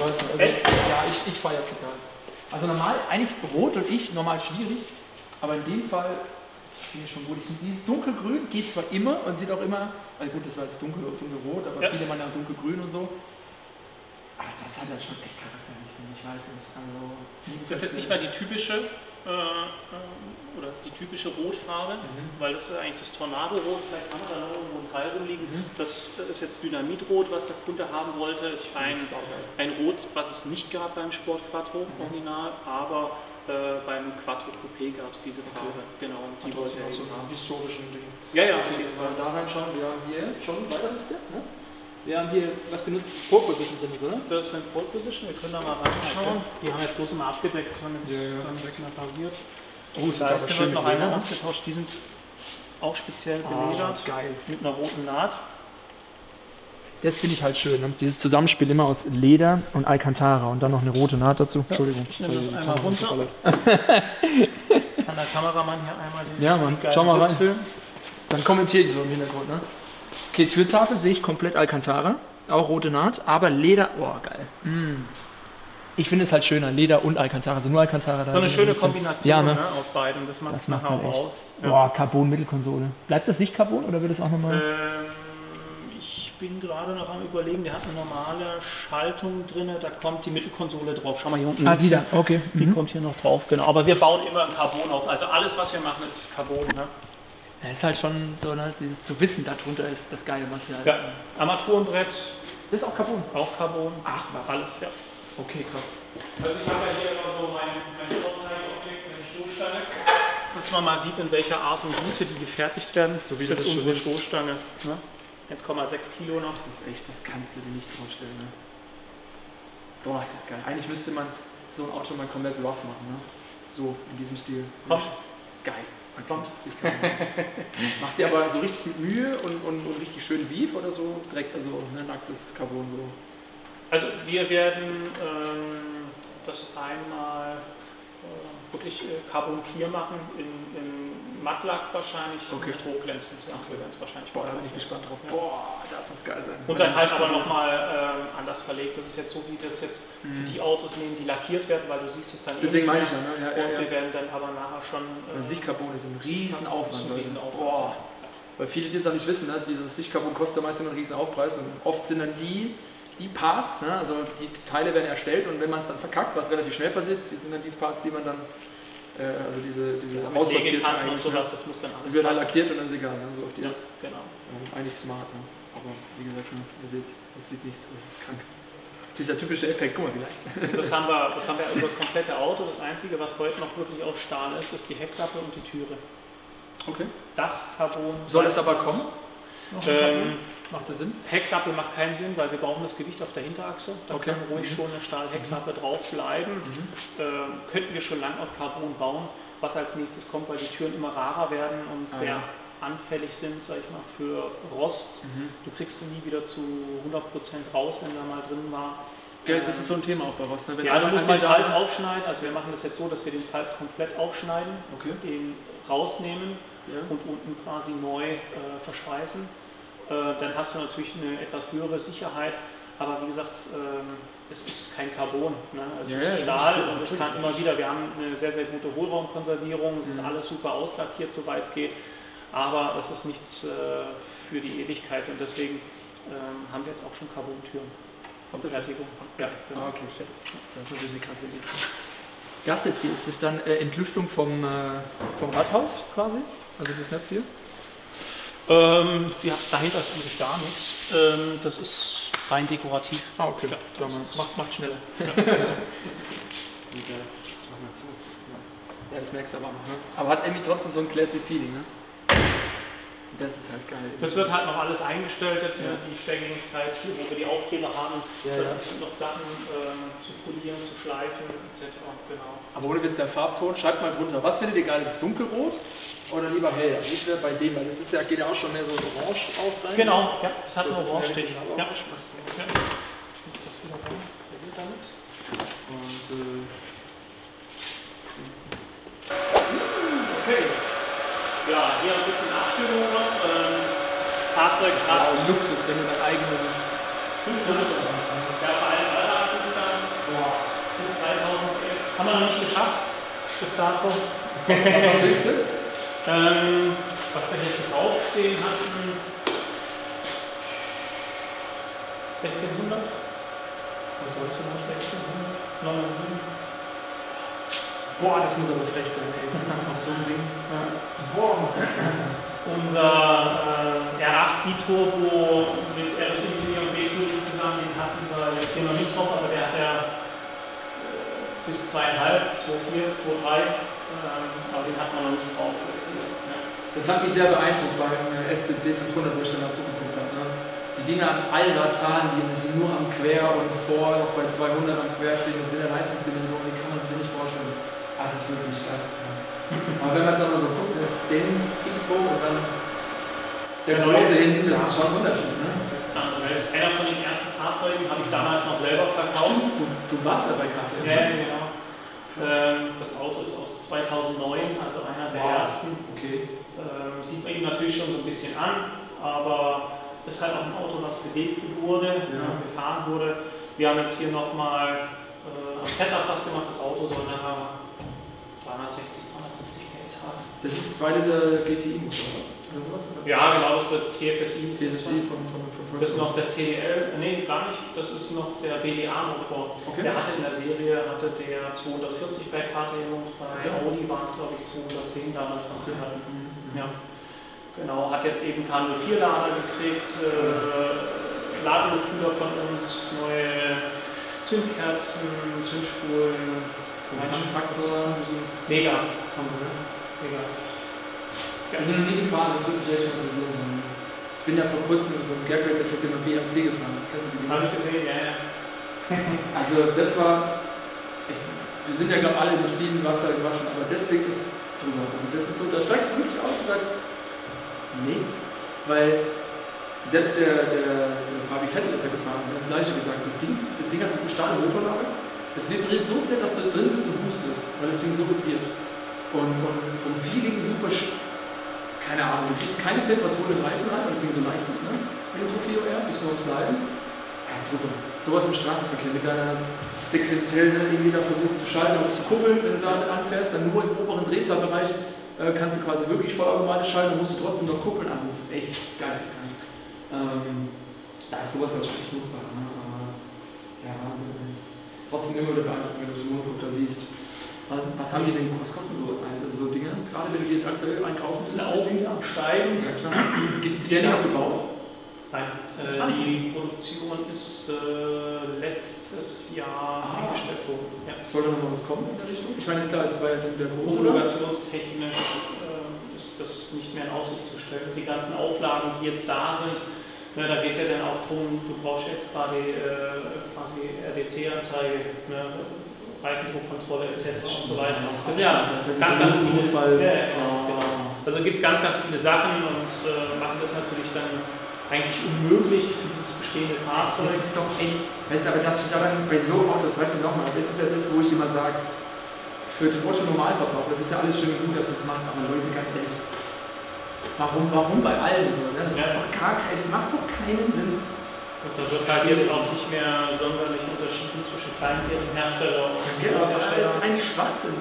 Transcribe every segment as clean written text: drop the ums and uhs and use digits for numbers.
weiß nicht. Also, echt? Ja, ich feiere es total. Also normal, eigentlich rot und ich, normal schwierig, aber in dem Fall finde ich schon gut. Dieses dunkelgrün geht zwar immer und sieht auch immer, also gut, das war jetzt dunkelrot, aber viele meinen ja dunkelgrün und so. Aber das hat dann schon echt Charakter, ich weiß nicht. Also, das ist jetzt nicht mal die typische Rotfarbe, weil das ist eigentlich das Tornado-Rot, vielleicht haben wir da noch irgendwo ein Teil rumliegen. Das ist jetzt Dynamitrot, was der Kunde haben wollte. Ist ein Rot, was es nicht gab beim Sport Quattro Original, aber beim Quattro Coupé gab es diese Farbe. Genau, und die wollte auch er so eben haben. historischen Ding. Ja, ja, Okay, wenn wir da reinschauen, wir haben hier schon einen weiteren Step, ne? Wir haben hier, was benutzt? Pole Position sind es, oder? Das ist eine Pole Position, wir können da mal reinschauen. Die haben jetzt bloß immer abgedeckt, damit nichts mehr passiert. Oh, Da ist schön noch eine ausgetauscht, die sind auch speziell geledert, geil. mit einer roten Naht. Das finde ich halt schön, ne? Dieses Zusammenspiel immer aus Leder und Alcantara und dann noch eine rote Naht dazu. Ja, Entschuldigung. Ich nehme das einmal runter. Kann der Kameramann hier einmal den Mann, schau mal rein. Filmen? Dann kommentiere ich so im Hintergrund, ne? Okay, Türtafel sehe ich komplett Alcantara, auch rote Naht, aber Leder, geil. Ich finde es halt schöner, Leder und Alcantara, also nur Alcantara. So eine schöne Kombination ne, aus beiden, das macht halt auch echt aus. Ja. Boah, Carbon-Mittelkonsole. Bleibt das nicht Carbon oder wird es auch nochmal? Ich bin gerade noch am Überlegen, der hat eine normale Schaltung drin, da kommt die Mittelkonsole drauf. Schau mal hier unten. Die da, okay. Die kommt hier noch drauf, genau. Aber wir bauen immer Carbon auf, also alles, was wir machen, ist Carbon. Ne? Ja, ist halt schon so, ne, dieses zu wissen, darunter ist das geile Material. Ja, Armaturenbrett. Das ist auch Carbon? Auch Carbon. Ach was. Alles, ja. Okay, krass. Also ich habe ja hier immer so mein Vorzeigeobjekt, meine Stoßstange. Dass man mal sieht, in welcher Art und Güte die gefertigt werden. So wie das das ist unsere schon ist. Stoßstange. Ne? 1,6 Kilo noch. Das ist echt, das kannst du dir nicht vorstellen. Ne? Boah, das ist geil. Eigentlich müsste man so ein Auto mal komplett rough machen. Ne? So, in diesem Stil. Kommt. Geil. Kommt. Macht ihr aber so richtig mit Mühe und richtig schön Beef oder so? Direkt, also nacktes Carbon so? Also wir werden das einmal wirklich Carbon Clear machen, in Mattlack wahrscheinlich, nicht hochglänzend. Okay. Wahrscheinlich. Boah, da bin ich gespannt drauf. Ja. Boah, das muss geil sein. Und dann halt aber nochmal anders verlegt. Das ist jetzt so, wie das jetzt für die Autos nehmen, die lackiert werden, weil du siehst es dann deswegen meine ich ja, ne? Und wir werden dann aber nachher schon... Sichtcarbon ist ein Riesenaufwand. Boah. Weil viele, die es auch nicht wissen, ne? Dieses Sichtcarbon kostet meist immer einen Riesenaufpreis und oft sind dann die Parts, ne? Also die Teile werden erstellt und wenn man es dann verkackt, was relativ schnell passiert, die sind dann die Parts, die man dann, also diese aussortiert und sowas, das muss dann alles die wird dann lackiert und dann ist egal, ne? So auf die Art. Genau. Eigentlich smart, ne? Aber wie gesagt, ihr seht es, das sieht nichts, das ist krank. Dieser typische Effekt, guck mal, wie leicht. Das haben wir über das komplette Auto. Das Einzige, was heute noch wirklich aus Stahl ist, ist die Heckklappe und die Türe. Okay. Dachcarbon. Soll es aber kommen? Macht das Sinn? Heckklappe macht keinen Sinn, weil wir brauchen das Gewicht auf der Hinterachse. Da kann ruhig schon eine Stahlheckklappe drauf bleiben. Könnten wir schon lang aus Carbon bauen, was als nächstes kommt, weil die Türen immer rarer werden und sehr anfällig sind, sag ich mal, für Rost. Du kriegst sie nie wieder zu 100% raus, wenn da mal drin war. Das ist so ein Thema auch bei Rost. Ne? Ja, du musst den Falz aufschneiden. Also wir machen das jetzt so, dass wir den Falz komplett aufschneiden, den rausnehmen und unten quasi neu verschweißen. Dann hast du natürlich eine etwas höhere Sicherheit, aber wie gesagt, es ist kein Carbon, ne? Es ist Stahl und es kann immer wieder, wir haben eine sehr, sehr gute Hohlraumkonservierung, es ist alles super auslackiert, soweit es geht, aber es ist nichts für die Ewigkeit und deswegen haben wir jetzt auch schon Carbon-Türen. Fertigung. Ja, genau. Okay, shit. Das ist natürlich eine krasse Idee. Das jetzt hier, ist das dann Entlüftung vom Rathaus quasi? Also das Netz hier? Ja, dahinter ist eigentlich gar nichts. Das ist rein dekorativ. Ah, okay. Ja, das macht schneller. Ja. Mach mal zu. Ja, das merkst du aber auch noch. Ne? Aber hat irgendwie trotzdem so ein classy Feeling, ne? Das ist halt geil. Das wird halt noch alles eingestellt, jetzt die Sperrgängigkeit, wo wir die Aufkleber haben. Es sind noch Sachen zu polieren, zu schleifen, etc. Genau. Aber ohne Witz, der Farbton, schreibt mal drunter, was findet ihr geil, das Dunkelrot oder lieber hell? Also ich wäre bei dem, weil das ist geht ja auch schon mehr so orange auf rein. Genau, ja, es hat einen Orange-Stich. Ja. Das wieder rein, da sieht da nichts. Und okay. Ja, hier ein bisschen Abstimmung noch. Fahrzeug hat Luxus, wenn du dein eigenes. Ja, vor allem Radarzustand. haben wir noch nicht geschafft, bis dato. Was das höchste? Was wir hier draufstehen hatten, 1600. Was war das für ein 1600? 907. Boah, das muss aber frech sein, ey. Auf so einem Ding. Ja. Boah, was ist das? Unser R8 Biturbo mit RS Ingenieure und B-Tuning zusammen, den hatten wir jetzt hier noch nicht drauf, aber der hat ja bis 2,5, 2,4, 2,3, aber den hat man noch nicht drauf jetzt hier. Ja. Das hat mich sehr beeindruckt beim SCC 500, wo ich dann mal zugeguckt habe. Ne? Die Dinger am Allrad fahren, die müssen nur am Quer und vor noch bei 200 am Quer stehen, das sind ja Leistungsdimensionen, die kann man sich ja nicht vorstellen. Das ist wirklich krass. Aber wenn man jetzt auch mal so guckt, den X-Bow und dann der große hinten, das ist schon ein Unterschied. Ne? Das ist einer von den ersten Fahrzeugen, habe ich damals noch selber verkauft. Stimmt, du warst ja bei KTM. Ja, genau. Das Auto ist aus 2009, also einer der ersten. Okay. Sieht man ihm natürlich schon so ein bisschen an, aber ist halt auch ein Auto, was bewegt wurde, gefahren wurde. Wir haben jetzt hier nochmal am Setup was gemacht. Das Auto soll nachher 360, 370 PS haben. Das ist 2 Liter GTI-Motor, oder sowas? Ja, genau, das ist der TFSI. TFSI von Das ist noch der CDL, nee, gar nicht, das ist noch der BDA-Motor. Okay. Der hatte in der Serie der 240 bei KTM und bei Audi waren es, glaube ich, 210 damals, was wir hatten. Ja. Genau, hat jetzt eben K04-Lader gekriegt, Ladeluftkühler von uns, neue Zündkerzen, Zündspulen, Faktor. Mega. Mega. Ich bin noch nie gefahren, das würde mich echt interessieren. Ich bin ja vor kurzem in so einem Gear-Creator-Trip immer BRC gefahren. Kennst du die? Habe ich gesehen, ja. Also das war, wir sind ja glaube ich alle mit vielen Wasser gewaschen, aber das Ding ist drüber. Also das ist so, da steigst du wirklich aus und sagst, nee, weil selbst der Fabi Vettel ist ja gefahren, hat das gleiche gesagt, das Ding hat einen Stachelmotorlager, es vibriert so sehr, dass du drin sitzt und hustest, weil das Ding so vibriert. Und vom Feeling super, keine Ahnung, du kriegst keine Temperatur in den Reifen rein, weil das Ding so leicht ist, ne? Mit dem Trofeo R, bist du am Sliden. Ja, drüber. Sowas im Straßenverkehr mit deiner sequenziellen irgendwie da versuchen zu schalten, da musst du kuppeln, wenn du da anfährst, dann nur im oberen Drehzahlbereich kannst du quasi wirklich vollautomatisch schalten, musst du trotzdem noch kuppeln, also das ist echt geisteskrank. Da ist sowas wahrscheinlich nutzbar, ne? Aber ja, Wahnsinn. Trotzdem immer wieder beeindruckend, wenn du das Monocoupler siehst. Was haben die denn, was kosten sowas eigentlich? Also so Dinge, gerade wenn du die jetzt aktuell einkaufen, ist auch wieder am Steigen. Ja, klar. Gibt es die denn abgebaut? Nein, die Produktion ist letztes Jahr eingestellt worden. Ja. Soll da noch was kommen in der Richtung? Ich meine, ist klar, es war ja der große. Homologationstechnisch ist das nicht mehr in Aussicht zu stellen. Die ganzen Auflagen, die jetzt da sind, ne, da geht es ja dann auch darum, du brauchst jetzt gerade quasi RDC-Anzeige, ne, Reifendruckkontrolle etc. und so weiter. Das ist ja ganz viele Fall. Also gibt es ganz viele Sachen und machen das natürlich dann eigentlich unmöglich für dieses bestehende Fahrzeug. Das ist doch echt, weißt du, aber das dann bei so Autos, weißt du nochmal, das ist ja das, wo ich immer sage, für den Otto-Normalverbraucher, es ist ja alles schön und gut, dass du es machst, aber Leute, ganz ehrlich, warum bei allen so? Ne? Das macht doch keinen Sinn. Und da wird halt jetzt auch nicht mehr sonderlich unterschieden zwischen Kleinserienhersteller und Großhersteller. Das ist ein Schwachsinn.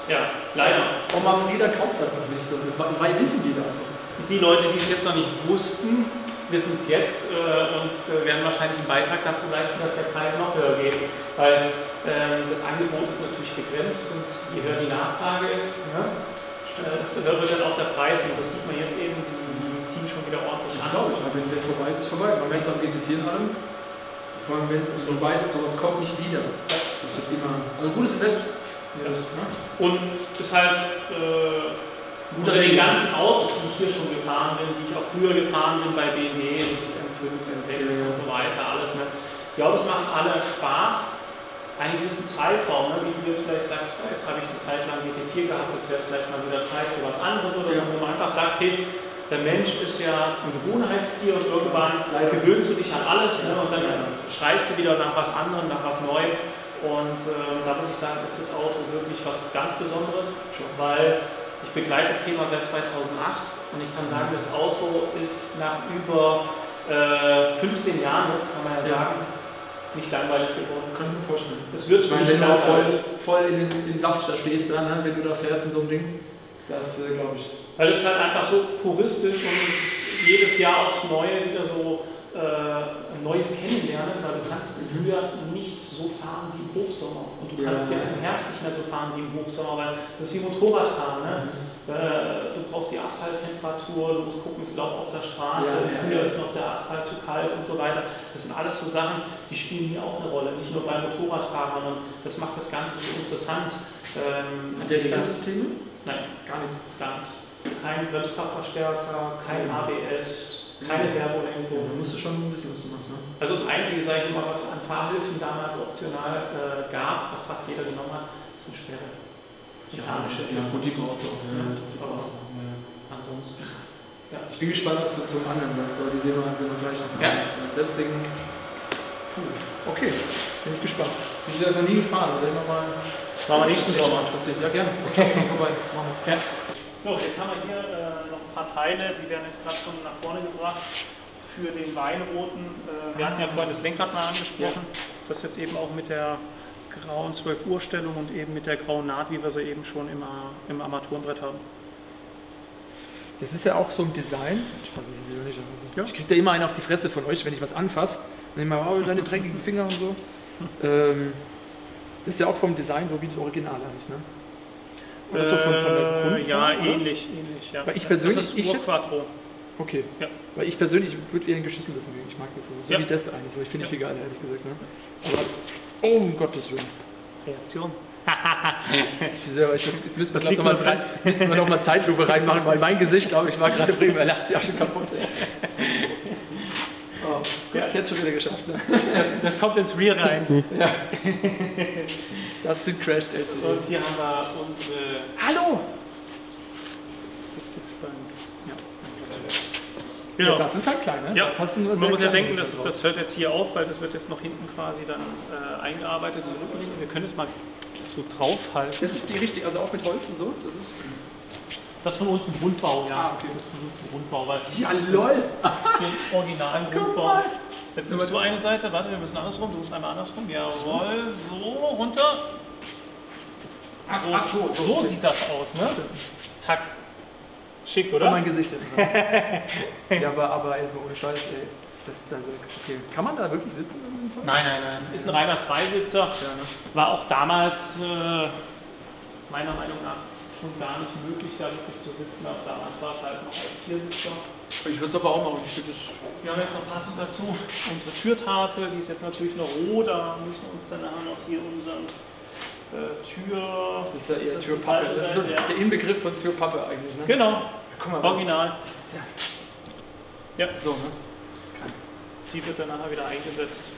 Ja, leider. Oma Frieda kauft das doch nicht so. Das wissen die da. Und die Leute, die es jetzt noch nicht wussten, wissen es jetzt und werden wahrscheinlich einen Beitrag dazu leisten, dass der Preis noch höher geht. Weil das Angebot ist natürlich begrenzt und je höher die Nachfrage ist, desto höher wird dann auch der Preis. Und das sieht man jetzt eben, die ziehen schon wieder ordentlich an. Das glaube ich. Wenn der vorbei ist, ist vorbei. Man merkt es am GT4 in allem. Vor allem, wenn du weißt, sowas kommt nicht wieder. Das wird immer. Also ein gutes Invest. Ja. Und das halt unter den ganzen Autos, die ich hier schon gefahren bin, die ich auch früher gefahren bin bei BMW, M5, M6 und so weiter, alles. Ne? Die Autos machen alle Spaß. Einen gewissen Zeitraum, ne? Wie du jetzt vielleicht sagst, jetzt habe ich eine Zeit lang GT4 gehabt, jetzt wäre es vielleicht mal wieder Zeit für was anderes oder so, wo man einfach sagt, hey, der Mensch ist ja ein Gewohnheitstier und irgendwann gewöhnst du dich an alles, ne? Und dann schreist du wieder nach was anderem, nach was Neuem. Und da muss ich sagen, ist das Auto wirklich was ganz Besonderes, weil ich begleite das Thema seit 2008 und ich kann sagen, das Auto ist nach über 15 Jahren, jetzt kann man ja sagen, nicht langweilig geworden. Kann ich mir vorstellen. Es wird wenn du auch voll im Saft da stehst, dann, ne? Wenn du da fährst in so einem Ding, das glaube ich. Weil es halt einfach so puristisch und es ist jedes Jahr aufs Neue wieder so ein neues Kennenlernen, weil du kannst im Frühjahr nicht so fahren wie im Hochsommer. Und du kannst jetzt im Herbst nicht mehr so fahren wie im Hochsommer, weil das ist wie Motorradfahren. Ne? Du brauchst die Asphalttemperatur, du musst gucken, ist Laub auf der Straße, im Frühjahr ist noch der Asphalt zu kalt und so weiter. Das sind alles so Sachen, die spielen hier auch eine Rolle, nicht nur beim Motorradfahren, sondern das macht das Ganze so interessant. Hat der Systeme? Nein, gar nichts. Gar nichts. Kein Bremskraftverstärker, kein ABS, keine Servolenkung. Da musst du schon wissen, was du machst. Ne? Also das Einzige, sage ich immer, was an Fahrhilfen damals optional gab, was fast jeder genommen hat, ist eine Sperre. Mechanische. Ja, gut, die brauchst du auch. Aber ansonsten. Ja. Ich bin gespannt, was du zum anderen sagst, aber die sehen wir gleich noch. Ja. Das Ding. Okay, bin ich gespannt. Bin ich ja noch nie gefahren, also immer mal. Machen wir nächsten Sommer. Ja, gerne. Okay, vorbei. Ja. So, jetzt haben wir hier noch ein paar Teile, die werden jetzt gerade schon nach vorne gebracht für den Weinroten. Wir hatten ja vorhin das Lenkrad mal angesprochen, das jetzt eben auch mit der grauen 12 Uhr Stellung und eben mit der grauen Naht, wie wir sie eben schon im Armaturenbrett haben. Das ist ja auch so ein Design, ich fasse es nicht, ich kriege da immer einen auf die Fresse von euch, wenn ich was anfasse. Dann immer, oh, deine dreckigen Finger und so. Das ist ja auch vom Design so wie das Original eigentlich, ne? Oder so von der Grundform? Ja, ähnlich, ja. Weil ich persönlich, das ist Ur-Quattro. Okay. Ja. Weil ich persönlich würde eher ein geschissenes nehmen. Ich mag das so wie das eigentlich. So. Ich finde ich viel geiler, ehrlich gesagt. Ne? Aber, oh, um Gottes Willen. Reaktion. Jetzt müssen wir noch mal Zeitlupe reinmachen, weil mein Gesicht, glaube ich, war gerade Bremen, er lacht sich auch schon kaputt. Oh, ja. Ich hätte es schon wieder geschafft. Ne? Das kommt ins Rear rein. Ja. Das sind Crash-LCD. Und hier haben wir unsere... Hallo! Sitzbank. Ja. Genau. Ja, das ist halt klein, ne? Ja. Man muss ja denken, das hört jetzt hier auf, weil das wird jetzt noch hinten quasi dann eingearbeitet in die Rückenlinie. Wir können es mal so draufhalten. Das ist die richtige, also auch mit Holz und so? Das ist von uns ein Rundbau, ja. Ah, okay. Das ist von uns ein Rundbau, weil ja, lol! Den originalen Rundbau. Jetzt nimmst du eine Seite, warte, wir müssen andersrum, du musst einmal andersrum. Jawohl, so, runter. So sieht das aus, ne? Tack. Schick, oder? Oh, mein Gesicht. Ja, aber jetzt mal ohne Scheiß, ey. Okay. Kann man da wirklich sitzen in diesem Fall? Nein. Ist ein reiner Zweisitzer. Ja, ne? War auch damals meiner Meinung nach schon gar nicht möglich, da wirklich zu sitzen. Aber damals war es halt noch als Viersitzer. Ich würde es aber auch machen. Wir haben jetzt noch passend dazu unsere Türtafel, die ist jetzt natürlich noch rot, da müssen wir uns dann nachher noch hier unseren Tür... Das ist ja eher Türpappe. Das ist so der Inbegriff von Türpappe eigentlich, ne? Genau, guck mal, original. Das ist ja. So, ne? Die wird dann nachher wieder eingesetzt.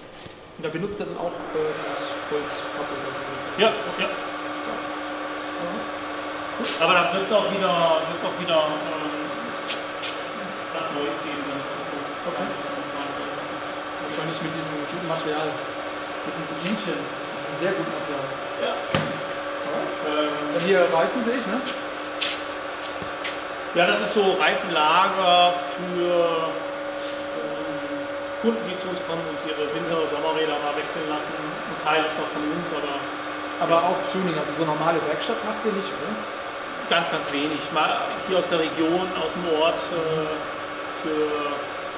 Und da benutzt er dann auch dieses Holzpappe? Ja. Aber da wird es auch wieder was Neues geben in der Zukunft. Okay. Wahrscheinlich mit diesem guten Material. Mit diesem Hühnchen. Das ist ein sehr gutes Material. Ja. Dann hier Reifen sehe ich, ne? Ja, das ist so Reifenlager für Kunden, die zu uns kommen und ihre Winter- und Sommerräder mal wechseln lassen. Ein Teil ist noch von uns, aber auch Tuning, also so normale Werkstatt macht ihr nicht, oder? Ganz wenig. Mal hier aus der Region, aus dem Ort, für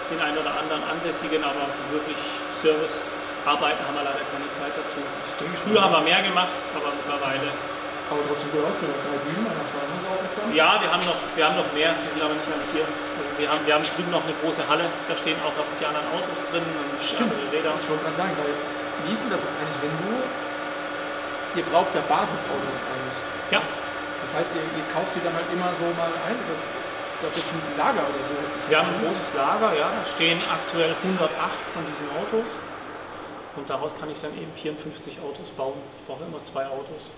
den einen oder anderen Ansässigen, aber so wirklich Servicearbeiten haben wir leider keine Zeit dazu. Früher haben wir mehr gemacht, aber mittlerweile. Aber trotzdem gut ausgehört. 3 Bühnen, ja, wir haben noch mehr, die sind aber nicht alle hier. Also wir haben drüben noch eine große Halle, da stehen auch noch die anderen Autos drin und stimmt. Räder. Ich wollte gerade sagen, weil wie ist denn das jetzt eigentlich, wenn ihr braucht ja Basisautos eigentlich. Ja. Das heißt, ihr kauft die dann halt immer so mal ein, oder das ist ein Lager oder so. Wir haben ein großes Lager, ja, da stehen aktuell 108 von diesen Autos und daraus kann ich dann eben 54 Autos bauen. Ich brauche immer 2 Autos.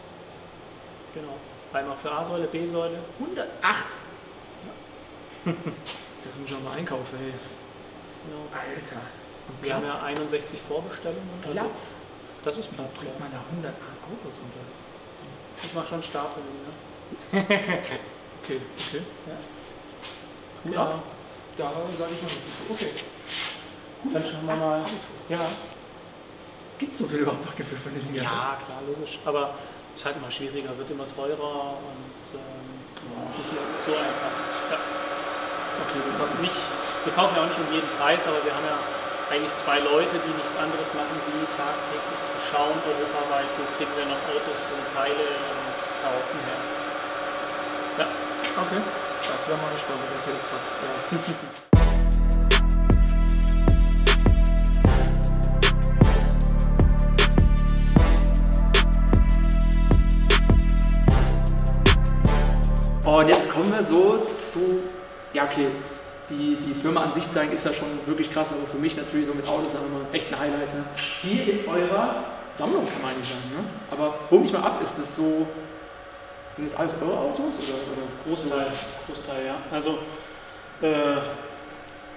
Genau. Einmal für A-Säule, B-Säule. 108? Ja. Das muss ich auch mal einkaufen, ey. Genau. Alter. Und wir haben ja 61 Vorbestellungen. Platz? Das ist Platz. Wo kriegt man da 108 Autos unter? Ich mach schon Stapeln, ne? Okay. Ja. Gut ab. Da sage ich mal nichts. Okay. Dann schauen wir mal. Ja. Gibt es so viel überhaupt noch Gefühl von den Dingen? Ja, klar, logisch. Aber es ist halt immer schwieriger, wird immer teurer und nicht so einfach. Ja. Okay, das habe ich nicht. Wir kaufen ja auch nicht um jeden Preis, aber wir haben ja eigentlich 2 Leute, die nichts anderes machen, wie tagtäglich zu schauen, europaweit, wo kriegen wir noch Autos und Teile und Karossen her. Ja. Okay, das wäre mal eine Stunde. Okay, krass. Ja. Und jetzt kommen wir so zu, ja okay, die Firma an sich zeigen ist ja schon wirklich krass, aber für mich natürlich so mit Autos auch immer echt ein Highlight. Ne? Hier in eurer Sammlung kann man nicht sagen, ne? Aber hol mich mal ab, ist das so, sind das alles eure Autos oder Großteil, ja. Also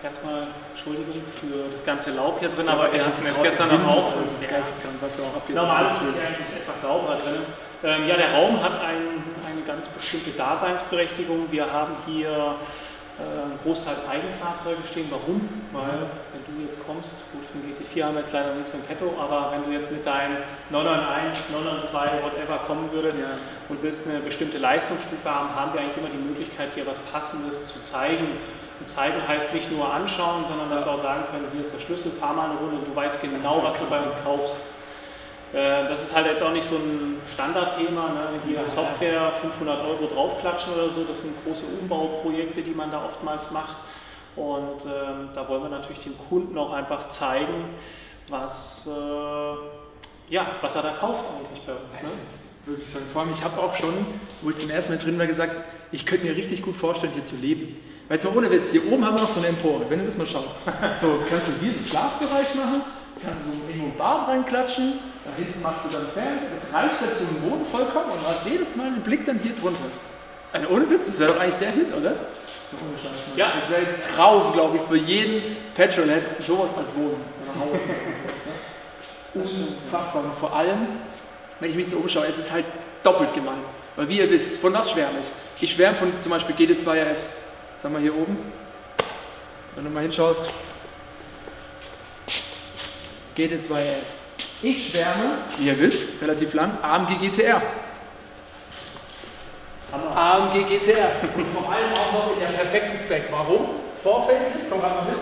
erstmal Entschuldigung für das ganze Laub hier drin, aber wir hatten jetzt gestern noch auf. Das ist geisteskrank, was da auch abgeht. Normal ist es eigentlich etwas sauberer drin. Ja, der Raum hat eine ganz bestimmte Daseinsberechtigung. Wir haben hier einen Großteil Eigenfahrzeuge stehen. Warum? Weil, wenn du jetzt kommst, gut, für den GT4 haben wir jetzt leider nichts im Petto, aber wenn du jetzt mit deinem 991, 992, whatever kommen würdest und willst eine bestimmte Leistungsstufe haben, haben wir eigentlich immer die Möglichkeit, dir was Passendes zu zeigen. Und zeigen heißt nicht nur anschauen, sondern dass wir auch sagen können, hier ist der Schlüssel, fahr mal eine Runde und du weißt genau, was du bei uns kaufst. Das ist halt jetzt auch nicht so ein Standardthema, ne? Hier Software 500 € draufklatschen oder so, das sind große Umbauprojekte, die man da oftmals macht und da wollen wir natürlich dem Kunden auch einfach zeigen, was er da kauft eigentlich bei uns. Ne? Wirklich, vor allem, ich habe auch schon, wo ich zum ersten Mal drin war, gesagt, ich könnte mir richtig gut vorstellen, hier zu leben. Weil jetzt mal ohne Witz, hier oben haben wir noch so eine Empore, wenn du das mal schaust. So, kannst du hier so einen Schlafbereich machen, kannst du so irgendwo ein Bad reinklatschen, da hinten machst du dann Fans, das reicht dann zum Boden vollkommen und du hast jedes Mal einen Blick dann hier drunter. Also ohne Witz, das wäre doch eigentlich der Hit, oder? Ja. Das wäre ein Traum, glaube ich, für jeden Petrolhead, sowas als Wohnen oder Haus. Unfassbar. Und vor allem, wenn ich mich so umschaue, es ist halt doppelt gemein. Weil wie ihr wisst, von was schwärme ich? Ich schwärme von zum Beispiel GT2 RS. Das haben wir hier oben. Wenn du mal hinschaust. GT2 RS. Ich schwärme, wie ihr wisst, relativ lang, AMG GTR. AMG GTR. Und vor allem auch noch in der perfekten Spec. Warum? Vor-Facelift, komm gerade mal mit.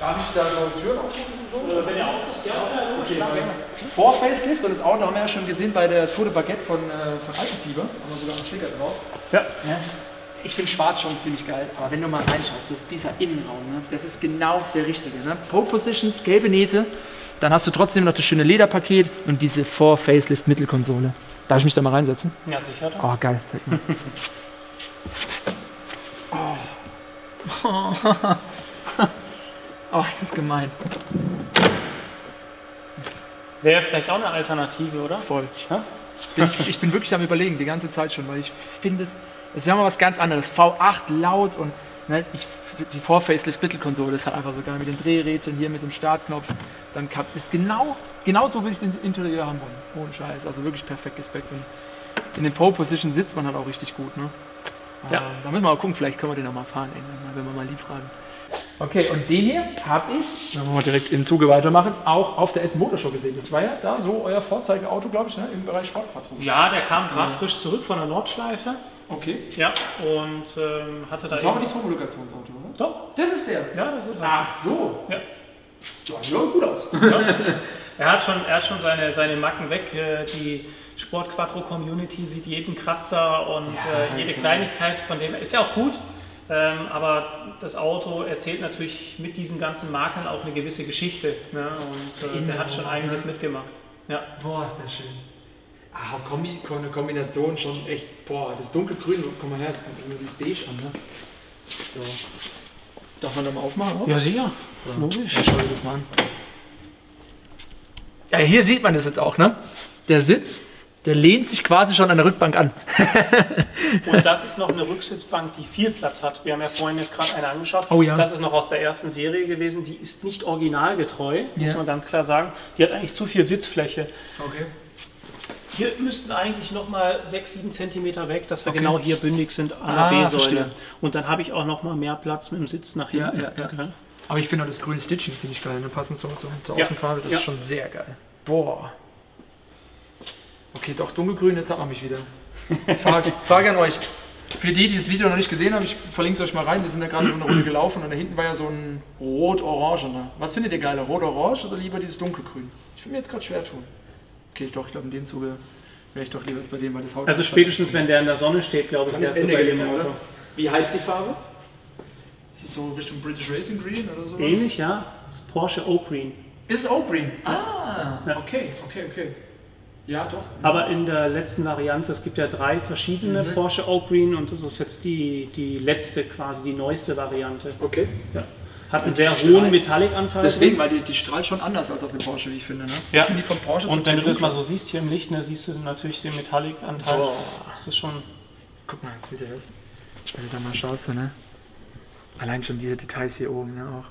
Darf ich da so Türen aufmachen? So? Wenn ihr auf ist, ja. Okay. Vor-Facelift und das Auto haben wir ja schon gesehen bei der Tour de Baguette von Alpenfieber. Haben wir sogar einen Sticker drauf. Ja. Ich finde schwarz schon ziemlich geil, aber wenn du mal reinschaust, das ist dieser Innenraum, ne? Das ist genau der richtige. Ne? Pole Positions, gelbe Nähte, dann hast du trotzdem noch das schöne Lederpaket und diese Vor-Facelift-Mittelkonsole. Darf ich mich da mal reinsetzen? Ja, sicher. Oh, geil, zeig mal. Oh, ist das gemein. Wäre vielleicht auch eine Alternative, oder? Voll. Ja? Ich bin wirklich am Überlegen, die ganze Zeit schon, weil ich finde es wäre mal was ganz anderes. V8 laut und ne, die Vor-Facelift-Mittelkonsole ist halt einfach so geil mit den Drehrädchen hier mit dem Startknopf. Dann ist genau so würde ich den Interieur haben wollen. Ohne Scheiß. Also wirklich perfekt gespeckt. Und in den Pole-Position sitzt man halt auch richtig gut. Ne? Ja. Da müssen wir mal gucken, vielleicht können wir den auch mal fahren, wenn wir mal lieb fragen. Okay, und den hier habe ich, wenn wir mal direkt im Zuge weitermachen, auch auf der Essen Motorshow gesehen. Das war ja da so euer Vorzeigeauto, glaube ich, ne, im Bereich Sportquattro. Ja, der kam gerade frisch zurück von der Nordschleife. Okay. Ja, und hatte da. Das war aber nicht das Homologationsauto, oder? Doch. Das ist der? Ja, das ist er. Ach so. Ja. Ja, sieht auch gut aus. Ja. Er hat schon seine Macken weg. Die Sport-Quattro-Community sieht jeden Kratzer und jede Kleinigkeit von dem. Ist ja auch gut. Aber das Auto erzählt natürlich mit diesen ganzen Marken auch eine gewisse Geschichte. Ne? Und der hat schon einiges mitgemacht. Ja. Boah, ist der schön. Ah, eine Kombination schon echt, boah, das dunkelgrün, komm mal her, jetzt kommt immer dieses Beige an, ne? So. Darf man da mal aufmachen? Auch? Ja, sicher. Ja. Logisch. Ja, schau dir das mal an. Ja, hier sieht man das jetzt auch, ne? Der Sitz, der lehnt sich quasi schon an der Rückbank an. Und das ist noch eine Rücksitzbank, die viel Platz hat. Wir haben ja vorhin jetzt gerade eine angeschaut. Oh ja. Das ist noch aus der ersten Serie gewesen. Die ist nicht originalgetreu, muss man ganz klar sagen. Die hat eigentlich zu viel Sitzfläche. Okay. Hier müssten eigentlich noch mal 6-7 cm weg, dass wir genau hier bündig sind an der B-Säule. Und dann habe ich auch noch mal mehr Platz mit dem Sitz nach hinten. Ja. Aber ich finde auch das grüne Stitching ziemlich geil, ne? Passend zur Außenfarbe, das ist schon sehr geil. Boah. Okay, doch dunkelgrün, jetzt hat man mich wieder. Frage an euch. Für die das Video noch nicht gesehen haben, ich verlinke es euch mal rein, wir sind ja gerade eine Runde gelaufen und da hinten war ja so ein Rot-Orange. Ne? Was findet ihr geiler, Rot-Orange oder lieber dieses dunkelgrün? Ich will mir jetzt gerade schwer tun. Okay, doch, ich glaube in dem Zuge wäre ich doch lieber jetzt bei dem, weil das Haut... Also spätestens, wenn der in der Sonne steht, glaube ich, wärst du bei dem Auto. Wie heißt die Farbe? Ist es so Richtung British Racing Green oder sowas? Ähnlich, ja. Das ist Porsche Oak Green. Ist Oak Green? Ah, ja. Okay. Ja, doch. Aber in der letzten Variante, es gibt ja 3 verschiedene Porsche Oak Green und das ist jetzt die letzte, quasi die neueste Variante. Okay. Ja. Hat einen sehr hohen Metallic-Anteil. Deswegen, weil die strahlt schon anders als auf dem Porsche, wie ich finde. Ne? Ja. Ich finde die von Porsche und wenn du das mal so siehst hier im Licht, ne, siehst du natürlich den Metallic-Anteil. Oh. Das ist schon... Guck mal, seht ihr das? Wenn du da mal schaust, ne? Allein schon diese Details hier oben, ne? Auch.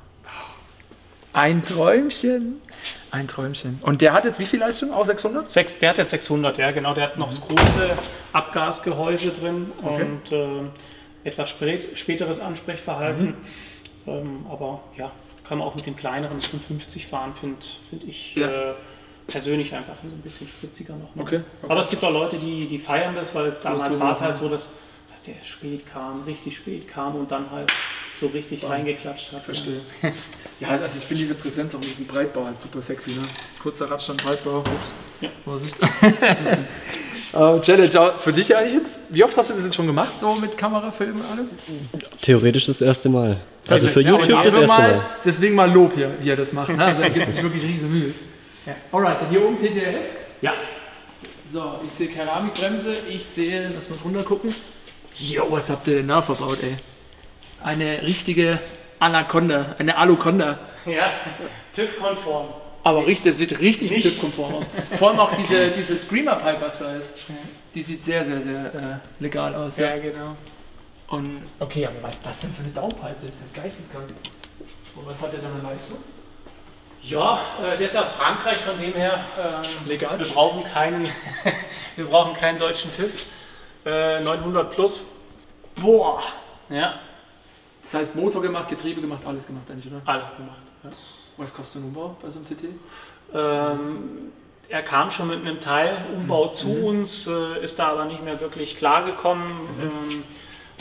Ein Träumchen. Ein Träumchen. Und der hat jetzt wie viel Leistung? Auch 600? Der hat jetzt 600, ja genau. Der hat noch das große Abgasgehäuse drin und etwas späteres Ansprechverhalten. Aber ja, kann man auch mit dem kleineren 55 fahren, finde ich persönlich einfach ein bisschen spritziger noch. Ne? Okay. Aber es gibt auch Leute, die feiern das, weil damals war es halt so, dass der richtig spät kam und dann halt so richtig reingeklatscht hat. Verstehe. Ja, also ich finde diese Präsenz auch in diesem Breitbau halt super sexy. Ne? Kurzer Radstand, Breitbau, ups. Ja. Vorsicht. Challenge für dich eigentlich jetzt? Wie oft hast du das jetzt schon gemacht, so mit Kamera, Film und allem? Theoretisch das erste Mal. Also für ja, YouTube das erste Mal. Deswegen mal Lob hier, wie er das macht. Ne? Also er gibt sich wirklich riesen Mühe. Ja. Alright, dann hier oben TTRS. Ja. So, ich sehe Keramikbremse, ich sehe, lass mal drunter gucken. Jo, was habt ihr denn da verbaut, ey? Eine richtige Anaconda, eine Aluconda. Ja, TÜV-konform. Aber das sieht richtig TÜV-konform aus. Vor allem auch diese Screamer-Pipe, was da ist. Die sieht sehr, sehr, sehr legal aus. Ja, genau. Und, okay, aber was ist das denn für eine Downpipe? Das ist ja geisteskrank. Und was hat der dann eine Leistung? Ja, der ist aus Frankreich, von dem her legal. Wir brauchen keinen deutschen TÜV. 900 plus. Boah! Ja. Das heißt Motor gemacht, Getriebe gemacht, alles gemacht eigentlich, oder? Alles gemacht, ja. Was kostet ein Umbau bei so einem TT? Er kam schon mit einem Teilumbau zu uns, ist da aber nicht mehr wirklich klargekommen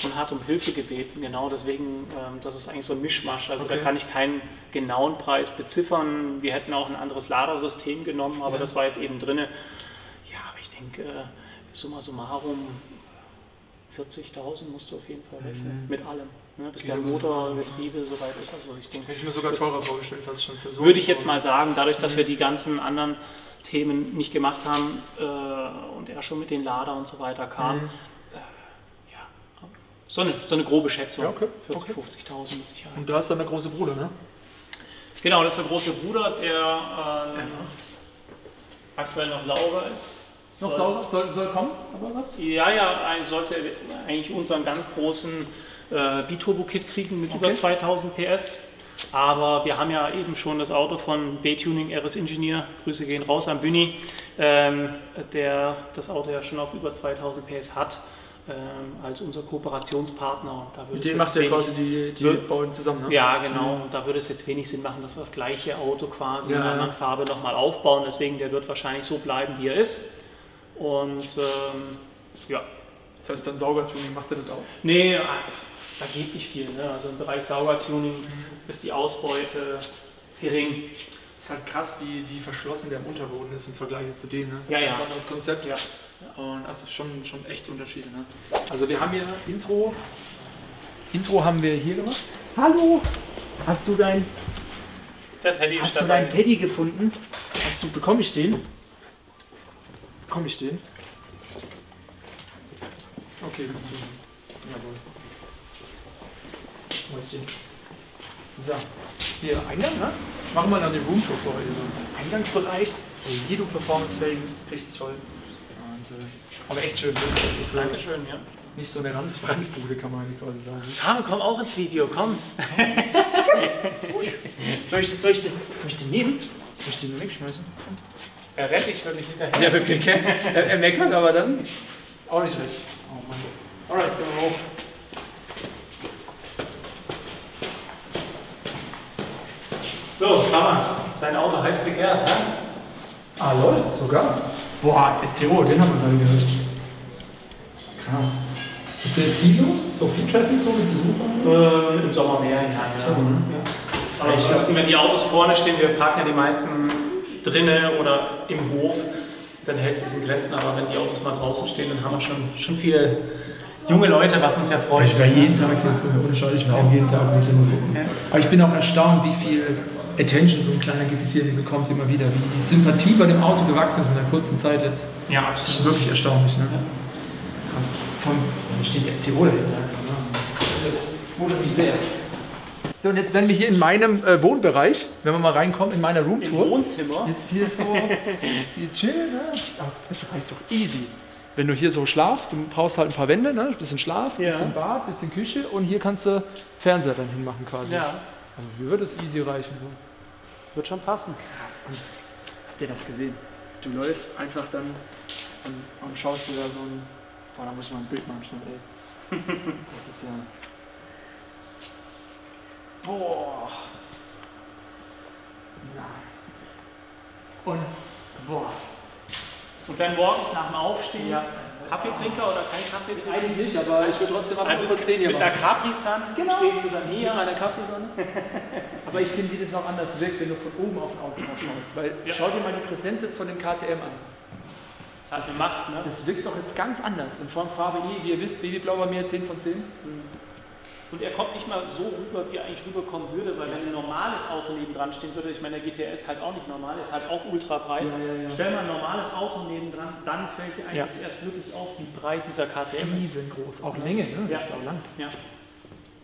und hat um Hilfe gebeten. Genau deswegen, das ist eigentlich so ein Mischmasch. Also da kann ich keinen genauen Preis beziffern. Wir hätten auch ein anderes Ladersystem genommen, aber das war jetzt eben drin. Ja, aber ich denke, summa summarum 40.000 musst du auf jeden Fall rechnen, mit allem. Ne? Bis der Motor, Getriebe soweit ist. Also ich denke, hätte ich mir sogar teurer vorgestellt, fast schon für so. Würde ich jetzt mal sagen, dadurch, dass wir die ganzen anderen Themen nicht gemacht haben und er schon mit den Lader und so weiter kam, so eine grobe Schätzung. Ja, okay. 40.000, 50.000 mit Sicherheit. Und da ist dann der große Bruder, ne? Genau, das ist der große Bruder, der aktuell noch sauber ist. Noch sauber? Soll kommen, aber was? Ja, sollte eigentlich unseren ganz großen Biturbo-Kit kriegen mit über 2000 PS. Aber wir haben ja eben schon das Auto von B-Tuning RS Engineer, Grüße gehen raus an Büni, der das Auto ja schon auf über 2000 PS hat, als unser Kooperationspartner. Und da mit dem macht er quasi die bauen zusammen, ne? Ja, genau. Und da würde es jetzt wenig Sinn machen, dass wir das gleiche Auto quasi in einer anderen Farbe nochmal aufbauen. Deswegen, der wird wahrscheinlich so bleiben, wie er ist. Und ja. Das heißt, dann Saugertuning macht er das auch? Nee, da geht nicht viel. Ne? Also im Bereich Saugertuning ist die Ausbeute gering. Ist halt krass, wie verschlossen der im Unterboden ist im Vergleich zu dem. Ne? Ja, ganz anderes Konzept. Ja. Und also schon echt Unterschiede. Ne? Also wir haben hier Intro haben wir hier gemacht. Hallo! Hast du deinen Teddy gefunden? Bekomme ich den? Bekomme ich den? Okay, willst du? Jawohl. So, hier Eingang, ne? Machen wir dann den Roomtour vor heute. So Eingangsbereich, Jedo Performance-Felgen, richtig toll. Und, aber echt schön. Dankeschön, ja. Nicht so eine Ranzbude, kann man quasi sagen. Komm auch ins Video, komm. Soll ich den nehmen? Soll ich den wegschmeißen? Er rennt dich wirklich hinterher. Ja, er meckert, aber das ist auch nicht recht. Oh Mann. Alright, gehen wir hoch. So, Hammer. Dein Auto heiß begehrt, ne? Ah, läuft sogar. Boah, STO, den haben wir gerade gehört. Krass. Ist hier viel los? So viel Traffic so mit Besuchern? Im Sommer mehr, ja. So, ne? Aber ich weiß, wenn die Autos vorne stehen, wir parken ja die meisten drinnen oder im Hof, dann hält es sich in Grenzen. Aber wenn die Autos mal draußen stehen, dann haben wir schon viele junge Leute, was uns ja freut. Ich war jeden Tag hier früher, ohne Scheiß, ich war auch jeden Tag mit gucken. Ja. Aber ich bin auch erstaunt, wie viel Attention so ein kleiner GT4 bekommt immer wieder, wie die Sympathie bei dem Auto gewachsen ist in der kurzen Zeit jetzt. Ja, Das ist wirklich erstaunlich, ne? Ja. Krass. Da steht STO dahinter. Das wundert mich sehr. So, und jetzt werden wir hier in meinem Wohnbereich, wenn wir mal reinkommen, in meiner Roomtour. Im Wohnzimmer. Jetzt hier so, hier chillen, ne? Das reicht doch easy. Wenn du hier so schlafst, du brauchst halt ein paar Wände, ne? Ein bisschen Schlaf, ein bisschen Bad, ein bisschen Küche und hier kannst du Fernseher dann hinmachen quasi. Ja. Also hier wird es easy reichen. So. Wird schon passen. Krass. Und habt ihr das gesehen? Du läufst einfach dann und schaust dir da so ein... Boah, da muss ich mal ein Bild machen schnell, ey. Das ist ja... Boah. Nein. Und... Boah. Und dann morgens nach dem Aufstehen, Ja. Kaffeetrinker oder kein Kaffeetrinker? Eigentlich nicht, aber ich würde trotzdem mal kurz den hier mit machen. einer Capri-Sun stehst du dann Hier hier. an einer Kaffeesonne. Aber ich finde, wie das auch anders wirkt, wenn du von oben auf ein Auto drauf schaust. Weil schau dir mal die Präsenz jetzt von dem KTM an. Das hat gemacht, ne? Das wirkt doch jetzt ganz anders. Und von Farbe E, wie ihr wisst, Babyblau bei mir 10 von 10. Und er kommt nicht mal so rüber, wie er eigentlich rüberkommen würde, weil wenn ein normales Auto nebendran stehen würde, ich meine, der GTR ist halt auch nicht normal, ist halt auch ultra breit. Ja. Stell mal ein normales Auto nebendran, dann fällt dir eigentlich erst wirklich auf, wie breit dieser KTM ist. Riesengroß. Auch Länge, ne? Ja. Das ist auch lang. Ja.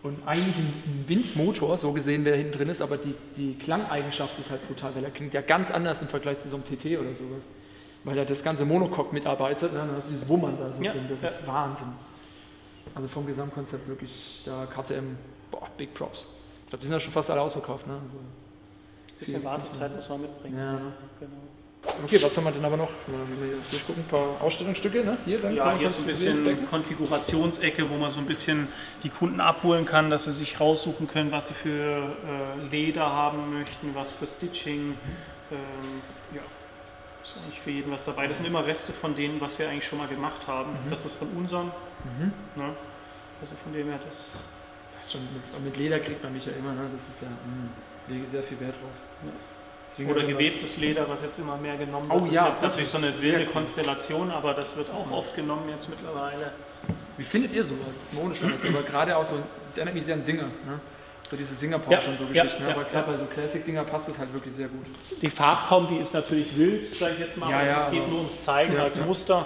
Und eigentlich ein Winz-Motor, so gesehen, wer hinten drin ist, aber die Klangeigenschaft ist halt brutal, weil er klingt ja ganz anders im Vergleich zu so einem TT oder sowas. Weil er das ganze Monocoque mitarbeitet, ne? Dann hast du dieses Wummern da so drin, das ist Wahnsinn. Also vom Gesamtkonzept wirklich, da KTM, boah, Big Props. Ich glaube, die sind ja schon fast alle ausverkauft, ne? Also, Bisschen Wartezeit muss man mitbringen. Ja. Genau. Okay, was haben wir denn aber noch? Wenn wir jetzt durchgucken, ein paar Ausstellungsstücke, ne? Hier, dann Ja, hier ist so ein bisschen Konfigurationsecke, wo man so ein bisschen die Kunden abholen kann, dass sie sich raussuchen können, was sie für Leder haben möchten, was für Stitching. Ja, ist eigentlich für jeden was dabei. Das sind immer Reste von denen, was wir eigentlich schon mal gemacht haben. Das ist von unseren. Ne? Also von dem her, das schon mit Leder kriegt man mich ja immer, ne? Das ist ja, lege sehr viel Wert drauf. Ja. Deswegen oder gewebtes Leder, was jetzt immer mehr genommen wird. Oh ja, das ist natürlich so eine wilde cool. Konstellation, aber das wird auch oft genommen jetzt mittlerweile. Wie findet ihr sowas? Jetzt mal ohne Scheiß, aber gerade auch so, das erinnert mich sehr an Singer, ne? So diese Singer-Porsche und so Geschichten, ne? Aber klar, bei so Classic-Dinger passt es halt wirklich sehr gut. Die Farbkombi ist natürlich wild, sage ich jetzt mal, es geht nur ums Zeigen als Muster.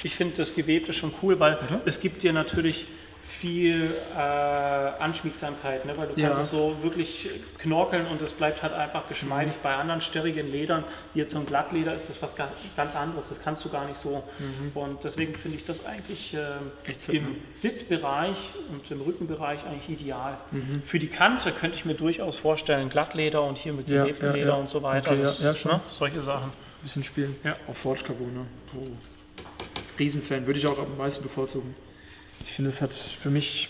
Ich finde das Gewebte schon cool, weil es gibt dir natürlich viel Anschmiegsamkeit, ne? Weil du kannst es so wirklich knorkeln und es bleibt halt einfach geschmeidig. Bei anderen sterrigen Ledern, wie jetzt so ein Glattleder, ist das was ganz anderes, das kannst du gar nicht so. Und deswegen finde ich das eigentlich im Sitzbereich und im Rückenbereich eigentlich ideal. Für die Kante könnte ich mir durchaus vorstellen, Glattleder und hier mit gewebtem Leder und so weiter. Okay, das, schon. Ne? Solche Sachen. Ein bisschen spielen. Ja. Auf Forge Carbon, ne? Riesenfan, würde ich auch am meisten bevorzugen. Ich finde, es hat für mich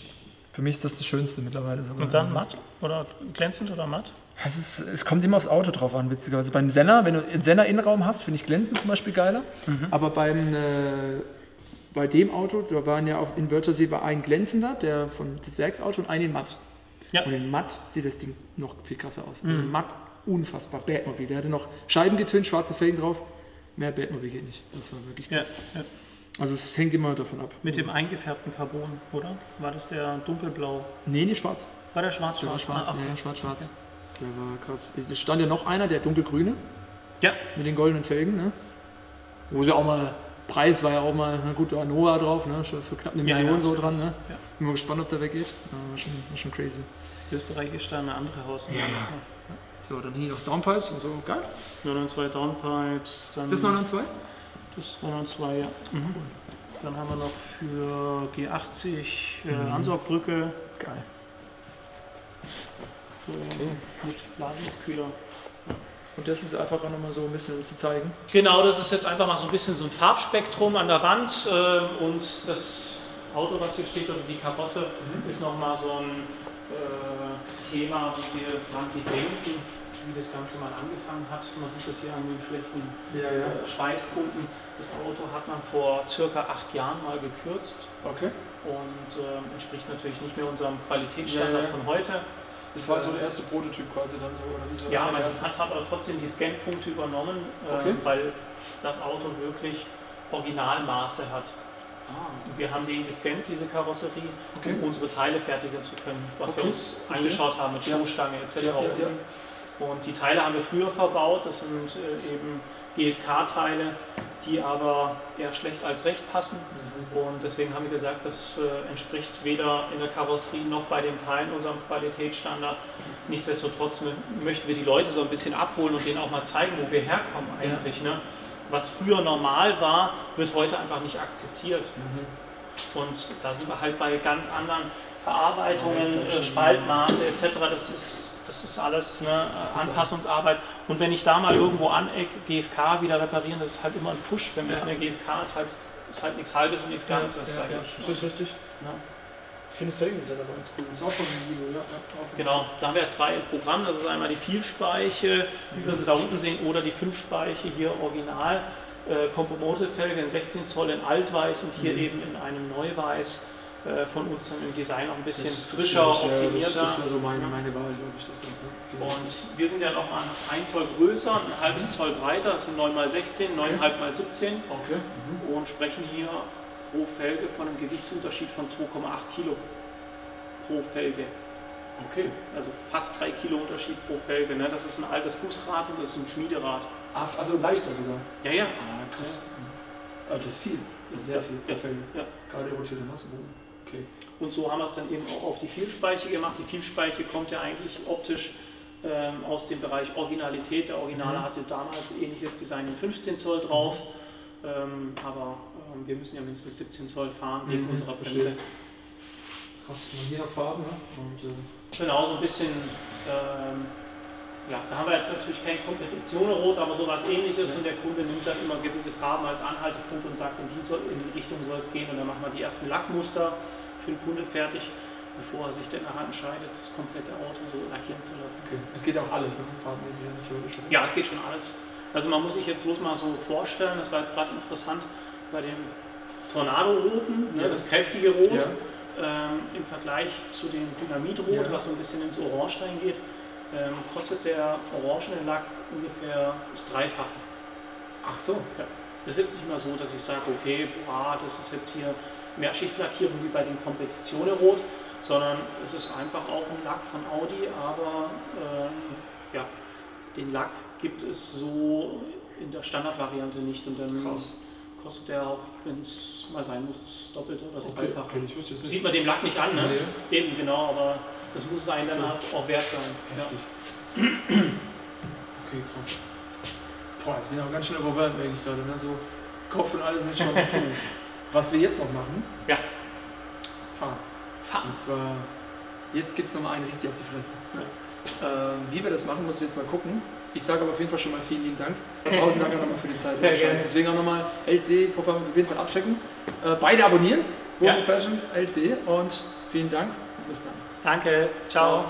ist das Schönste mittlerweile sogar. Und dann matt? Oder glänzend oder matt? Es kommt immer aufs Auto drauf an, witzigerweise. Beim Senna, wenn du einen Senna-Innenraum hast, finde ich glänzend zum Beispiel geiler. Aber bei dem Auto, da waren ja auf Invertersee war ein glänzender, das Werksauto und ein in matt. Ja. Und in matt sieht das Ding noch viel krasser aus. Also matt, unfassbar, Batmobil. Der hatte noch Scheibengetön, schwarze Felgen drauf. Mehr Batmobil geht nicht. Das war wirklich krass. Ja. Also es hängt immer davon ab. Mit dem eingefärbten Carbon, oder? War das der dunkelblau? Nee, schwarz. War der schwarz-schwarz? Der war schwarz, okay. ja, schwarz-schwarz. Okay. Der war krass. Es stand ja noch einer, der dunkelgrüne. Ja. Mit den goldenen Felgen, ne? Wo sie auch mal, Preis war ja auch mal, na gut, da war Nova drauf, ne? Für knapp 1 Million so dran, ne? Ja. Bin mal gespannt, ob der weggeht. War schon crazy. Österreich ist da eine andere Hausnummer. Ja. So, dann hier noch Downpipes und so, geil. 992 Downpipes. Dann das 992? Das 992, ja. Dann haben wir noch für G80 Ansaugbrücke. Geil. So, mit Ladungskühler. Und das ist einfach auch nochmal so ein bisschen um zu zeigen. Genau, das ist jetzt einfach mal so ein bisschen so ein Farbspektrum an der Wand und das Auto, was hier steht, oder die Karosse, ist nochmal so ein Thema, dran wir denken. wie das Ganze mal angefangen hat. Man sieht das hier an den schlechten Schweißpunkten. Das Auto hat man vor circa 8 Jahren mal gekürzt. Okay. Und entspricht natürlich nicht mehr unserem Qualitätsstandard von heute. Das war so der erste Prototyp quasi dann so, oder wie so? Ja, man hat aber trotzdem die Scanpunkte übernommen, weil das Auto wirklich Originalmaße hat. Wir haben den gescannt, diese Karosserie, um unsere Teile fertigen zu können, was wir uns angeschaut haben mit Stoßstange etc. Und die Teile haben wir früher verbaut, das sind eben GFK-Teile, die aber eher schlecht als recht passen. Und deswegen haben wir gesagt, das entspricht weder in der Karosserie noch bei den Teilen unserem Qualitätsstandard. Nichtsdestotrotz möchten wir die Leute so ein bisschen abholen und denen auch mal zeigen, wo wir herkommen eigentlich. Ne? Was früher normal war, wird heute einfach nicht akzeptiert. Und da sind wir halt bei ganz anderen Verarbeitungen, Spaltmaße etc. Das ist alles eine Anpassungsarbeit. Und wenn ich da mal irgendwo aneck, GFK wieder reparieren, das ist halt immer ein Fusch. Für mich eine GFK ist halt nichts Halbes und nichts Ganzes. Das ist richtig. Ja. Ich finde das Verhältnis aber ganz cool. Das ist auch von Vivo, Genau, da haben wir 2 im Programm. Das ist einmal die Vielspeiche, wie wir sie da unten sehen, oder die 5-Speiche, hier original. Kompomote-Felge in 16 Zoll in Altweiß und hier eben in einem Neuweiß. Von uns dann im Design auch ein bisschen frischer, optimierter. Das wäre so meine Wahl, glaube ich. Und wir sind ja noch mal 1 Zoll größer, ein halbes Zoll breiter, das sind 9x16, 9,5 x 17 und sprechen hier pro Felge von einem Gewichtsunterschied von 2,8 Kilo pro Felge. Okay. Also fast 3 Kilo Unterschied pro Felge. Ne? Das ist ein altes Gussrad und das ist ein Schmiederad. Also leichter sogar? Ja. Krass. Also das ist viel. Das ist sehr viel pro Felge. Ja. Gerade rotierte Masseboden. Okay. Und so haben wir es dann eben auch auf die Vielspeiche gemacht. Die Vielspeiche kommt ja eigentlich optisch aus dem Bereich Originalität. Der Originale hatte damals ähnliches Design in 15 Zoll drauf, aber wir müssen ja mindestens 17 Zoll fahren wegen unserer Bremse. Krass, man hier noch Farben, ne? Und, genau, so ein bisschen, da haben wir jetzt natürlich kein Kompetition-Rot, aber sowas Ähnliches und der Kunde nimmt dann immer gewisse Farben als Anhaltspunkt und sagt, in die Richtung soll es gehen und dann machen wir die ersten Lackmuster für den Kunde fertig, bevor er sich dann nachher entscheidet, das komplette Auto so lackieren zu lassen. Okay. Es geht auch alles, ne? Farbmäßig natürlich. Ja, es geht schon alles. Also man muss sich jetzt bloß mal so vorstellen, das war jetzt gerade interessant, bei dem Tornado-Roten, ne, das kräftige Rot, im Vergleich zu dem Dynamitrot, was so ein bisschen ins Orange reingeht, kostet der orangene Lack ungefähr das Dreifache. Ach so. Ja. Das ist jetzt nicht mal so, dass ich sage, okay, das ist jetzt hier Mehrschichtlackierung wie bei den Competizione Rot, sondern es ist einfach auch ein Lack von Audi, aber den Lack gibt es so in der Standardvariante nicht und dann kostet der auch, wenn es mal sein muss, das Doppelte oder das Dreifache. Okay, das sieht man dem Lack nicht an, ne? Nee. Eben, genau, aber das muss es einem dann auch wert sein. Heftig. Okay, krass. Boah, jetzt bin ich auch ganz schön überwältigt, merke ich gerade, ne? So Kopf und alles ist schon. Was wir jetzt noch machen? Ja. Fahren. Und zwar, jetzt gibt es nochmal eine richtig auf die Fresse. Wie wir das machen, musst du jetzt mal gucken. Ich sage aber auf jeden Fall schon mal vielen lieben Dank. 1000 Dank nochmal für die Zeit. Sehr gerne. Deswegen auch nochmal LC Performance auf jeden Fall abchecken. Beide abonnieren. Passion, LC und vielen Dank und bis dann. Danke. Ciao.